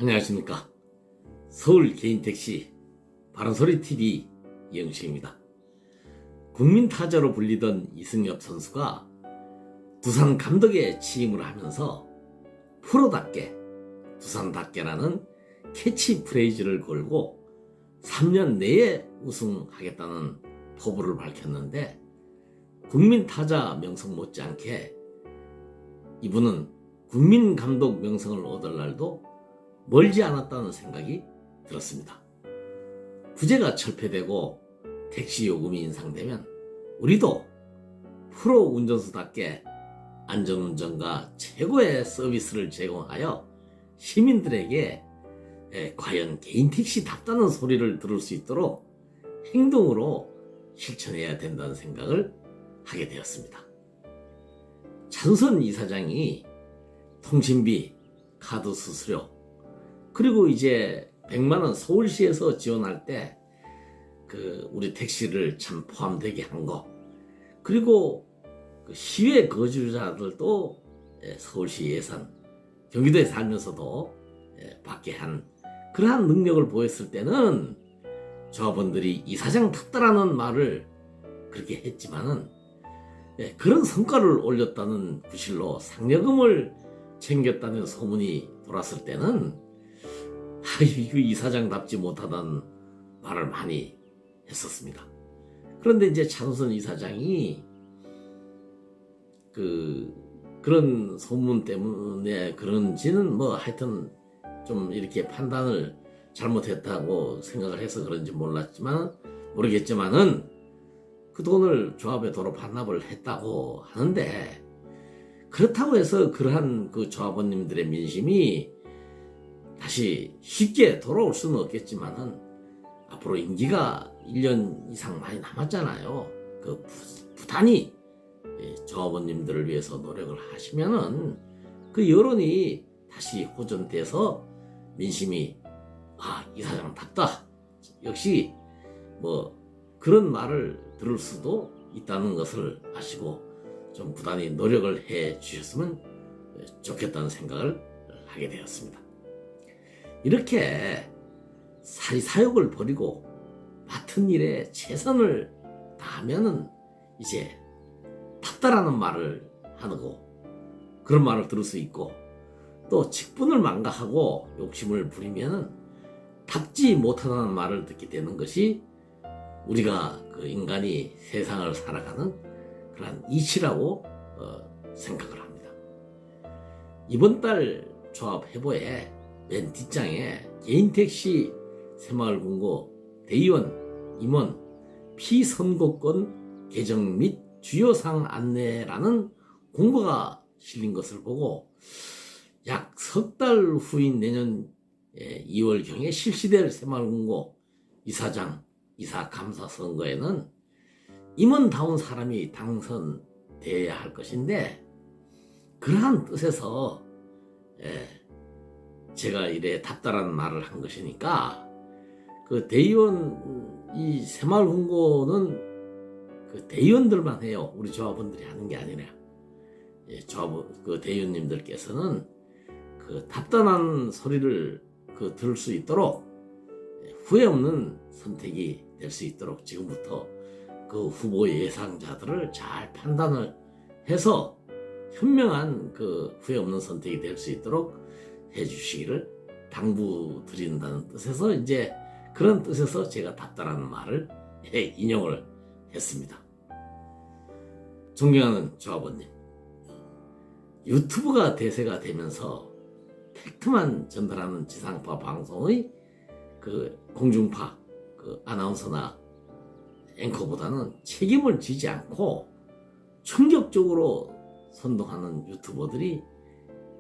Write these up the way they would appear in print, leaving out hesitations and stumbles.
안녕하십니까. 서울 개인택시 바른소리TV 이영식입니다. 국민타자로 불리던 이승엽 선수가 두산 감독에 취임을 하면서 프로답게 두산답게라는 캐치프레이즈를 걸고 3년 내에 우승하겠다는 포부를 밝혔는데, 국민타자 명성 못지않게 이분은 국민감독 명성을 얻을 날도 멀지 않았다는 생각이 들었습니다. 부재가 철폐되고 택시 요금이 인상되면 우리도 프로 운전수답게 안전운전과 최고의 서비스를 제공하여 시민들에게 과연 개인택시답다는 소리를 들을 수 있도록 행동으로 실천해야 된다는 생각을 하게 되었습니다. 차두선 이사장이 통신비, 카드 수수료, 그리고 이제 100만원 서울시에서 지원할 때 우리 택시를 참 포함되게 한 거, 그리고 시외 거주자들도 서울시 예산, 경기도에 살면서도 받게 한 그러한 능력을 보였을 때는 조합원들이 이사장 탔다라는 말을 그렇게 했지만은 그런 성과를 올렸다는 구실로 상여금을 챙겼다는 소문이 돌았을 때는 이거 이사장답지 못하다는 말을 많이 했었습니다. 그런데 이제 차두선 이사장이 그런 소문 때문에 그런지는 하여튼 좀 이렇게 판단을 잘못했다고 생각을 해서 그런지 모르겠지만은 그 돈을 조합에 도로 반납을 했다고 하는데, 그렇다고 해서 그러한 그 조합원님들의 민심이 다시 쉽게 돌아올 수는 없겠지만은 앞으로 임기가 1년 이상 많이 남았잖아요. 부단히 조합원님들을 위해서 노력을 하시면은 그 여론이 다시 호전돼서 민심이 이사장답다, 역시 그런 말을 들을 수도 있다는 것을 아시고 좀 부단히 노력을 해 주셨으면 좋겠다는 생각을 하게 되었습니다. 이렇게 사리사욕을 버리고 맡은 일에 최선을 다하면은 이제 답다라는 말을 하고 그런 말을 들을 수 있고, 또 직분을 망각하고 욕심을 부리면은 답지 못하다는 말을 듣게 되는 것이 우리가 인간이 세상을 살아가는 그런 이치라고 생각을 합니다. 이번 달 조합 회보에 맨 뒷장에 개인택시 새마을금고 대의원, 임원, 피선거권 개정 및 주요사항 안내라는 공고가 실린 것을 보고 약 석 달 후인 내년 2월경에 실시될 새마을금고 이사장, 이사감사 선거에는 임원다운 사람이 당선되어야 할 것인데, 그러한 뜻에서 제가 이래 답답한 말을 한 것이니까, 대의원, 이 새마을금고는 대의원들만 해요. 우리 조합원들이 하는 게 아니라 대의원님들께서는 답답한 소리를 들을 수 있도록 후회 없는 선택이 될 수 있도록 지금부터 후보 예상자들을 잘 판단을 해서 현명한 후회 없는 선택이 될 수 있도록 해주시기를 당부드린다는 뜻에서, 이제 그런 뜻에서 제가 답답한 말을 인용을 했습니다. 존경하는 조합원님, 유튜브가 대세가 되면서 팩트만 전달하는 지상파 방송의 공중파 아나운서나 앵커보다는 책임을 지지 않고 충격적으로 선동하는 유튜버들이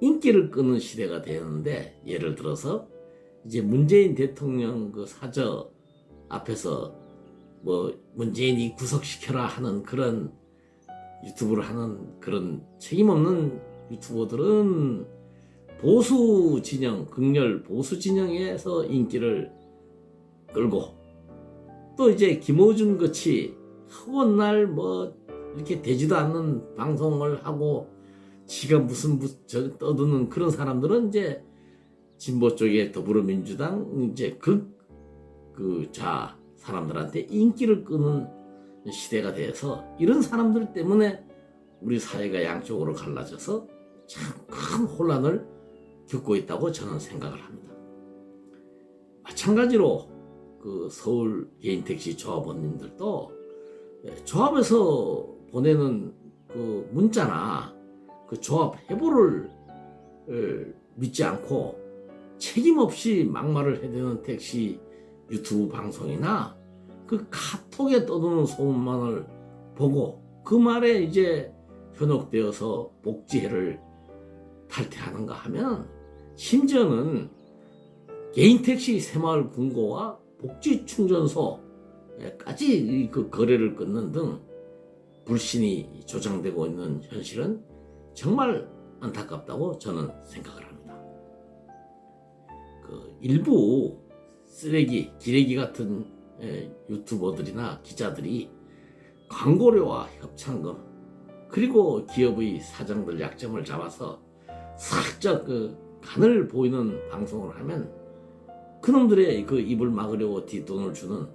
인기를 끄는 시대가 되었는데, 예를 들어서 이제 문재인 대통령 사저 앞에서 문재인이 구속시켜라 하는 그런 유튜브를 하는 그런 책임 없는 유튜버들은 보수 진영, 극렬 보수 진영에서 인기를 끌고, 또 이제 김어준 같이 허구날 이렇게 되지도 않는 방송을 하고 지가 무슨 떠드는 그런 사람들은 이제 진보 쪽의 더불어민주당 이제 사람들한테 인기를 끄는 시대가 돼서 이런 사람들 때문에 우리 사회가 양쪽으로 갈라져서 참 큰 혼란을 겪고 있다고 저는 생각을 합니다. 마찬가지로 그 서울 개인택시 조합원님들도 조합에서 보내는 그 문자나 그 조합 해보를 믿지 않고 책임 없이 막말을 해대는 택시 유튜브 방송이나 그 카톡에 떠도는 소문만을 보고 그 말에 이제 현혹되어서 복지혜를 탈퇴하는가 하면 심지어는 개인택시 새마을 금고와 복지충전소까지 그 거래를 끊는 등 불신이 조장되고 있는 현실은 정말 안타깝다고 저는 생각을 합니다. 그 일부 쓰레기, 기레기 같은 유튜버들이나 기자들이 광고료와 협찬금 그리고 기업의 사장들 약점을 잡아서 살짝 그 간을 보이는 방송을 하면 그놈들의 그 입을 막으려고 뒷돈을 주는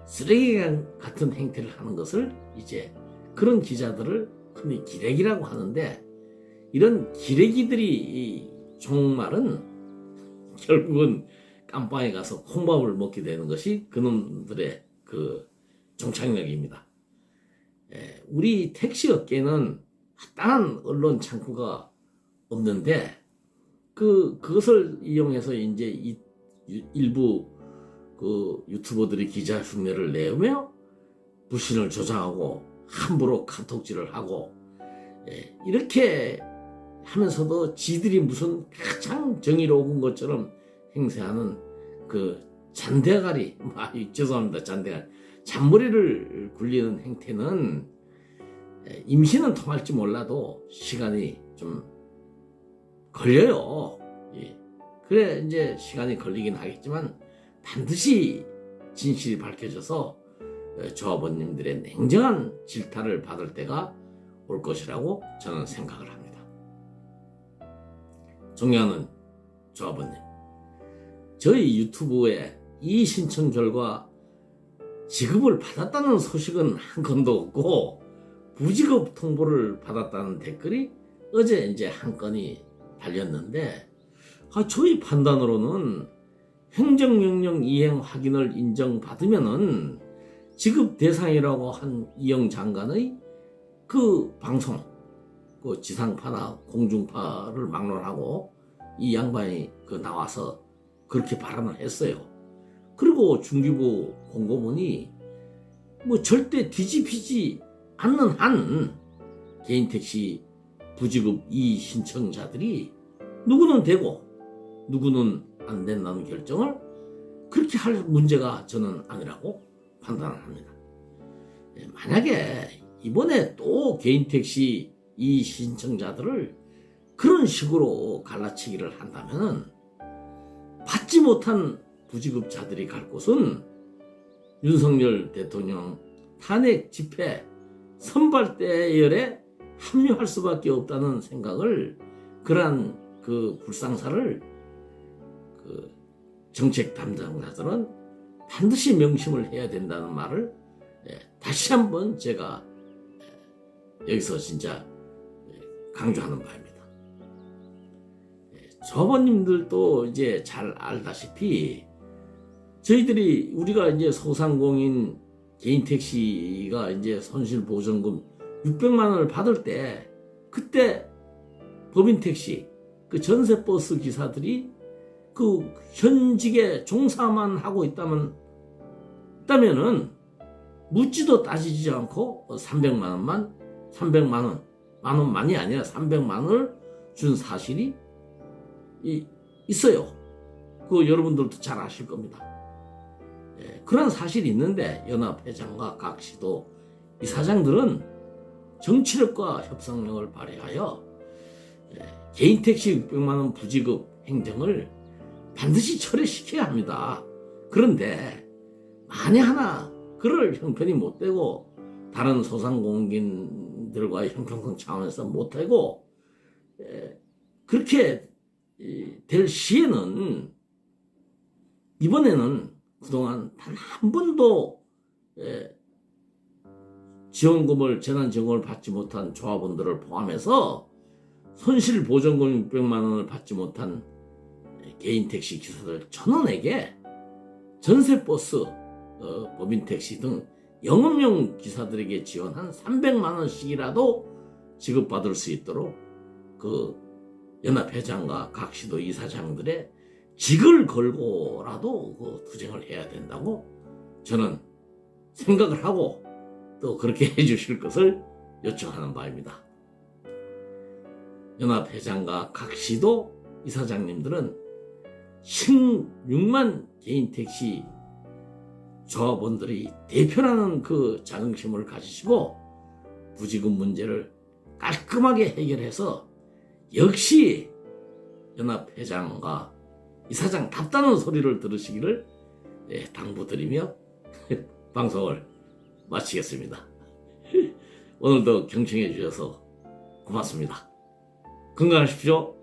쓰레기 같은 행태를 하는 것을 이제 그런 기자들을 흔히 기레기라고 하는데 이런 기레기들이 종말은 결국은 깜빵에 가서 콩밥을 먹게 되는 것이 그놈들의 그 종착역입니다. 우리 택시업계는 합당한 언론 창구가 없는데 그것을 이용해서 이제 일부 그 유튜버들이 기자 흉내를 내며 불신을 조장하고 함부로 카톡질을 하고 이렇게 하면서도 지들이 무슨 가장 정의로운 것처럼 행세하는 그 잔대가리, 죄송합니다, 잔대가리, 잔머리를 굴리는 행태는 임시는 통할지 몰라도 시간이 좀 걸려요. 그래 이제 시간이 걸리긴 하겠지만 반드시 진실이 밝혀져서 조합원님들의 냉정한 질타를 받을 때가 올 것이라고 저는 생각을 합니다. 존경하는 조합원님, 저희 유튜브에 이 신청 결과 지급을 받았다는 소식은 한 건도 없고 부지급 통보를 받았다는 댓글이 어제 이제 한 건이 달렸는데 저희 판단으로는 행정명령 이행 확인을 인정받으면은 지급 대상이라고 한 이영 장관의 그 방송, 그 지상파나 공중파를 막론하고 이 양반이 그 나와서 그렇게 발언을 했어요. 그리고 중기부 공고문이 뭐 절대 뒤집히지 않는 한 개인택시 부지급 이 신청자들이 누구는 되고 누구는 안 된다는 결정을 그렇게 할 문제가 저는 아니라고 판단을 합니다. 만약에 이번에 또 개인택시 이 신청자들을 그런 식으로 갈라치기를 한다면 받지 못한 부지급자들이 갈 곳은 윤석열 대통령 탄핵 집회 선발대열에 합류할 수밖에 없다는 생각을 그러한 그 불상사를 그 정책 담당자들은 반드시 명심을 해야 된다는 말을 다시 한번 제가 여기서 진짜 강조하는 바입니다. 조합원님들도 이제 잘 알다시피 우리가 이제 소상공인 개인택시가 이제 손실보전금 600만 원을 받을 때 그때 법인택시 그 전세버스 기사들이 그 현직에 종사만 하고 있다면은 묻지도 따지지 않고 300만 원만이 아니라 300만 원을 준 사실이 있어요. 그 여러분들도 잘 아실 겁니다. 그런 사실이 있는데 연합회장과 각 시도 이 사장들은 정치력과 협상력을 발휘하여 개인택시 600만 원 부지급 행정을 반드시 철회시켜야 합니다. 그런데 만에 하나 그럴 형편이 못 되고 다른 소상공인들과의 형평성 차원에서 못 되고 그렇게 될 시에는 이번에는 그동안 단 한 번도 지원금을 재난지원금을 받지 못한 조합원들을 포함해서 손실보전금 600만 원을 받지 못한 개인 택시 기사들 전원에게 전세버스, 법인택시 등 영업용 기사들에게 지원한 300만 원씩이라도 지급받을 수 있도록 그 연합회장과 각 시도 이사장들의 직을 걸고라도 그 투쟁을 해야 된다고 저는 생각을 하고 또 그렇게 해주실 것을 요청하는 바입니다. 연합회장과 각 시도 이사장님들은 16만 개인 택시 조합원들이 대표라는 그 자긍심을 가지시고 부지금 문제를 깔끔하게 해결해서 역시 연합회장과 이사장답다는 소리를 들으시기를 당부드리며 방송을 마치겠습니다. 오늘도 경청해 주셔서 고맙습니다. 건강하십시오.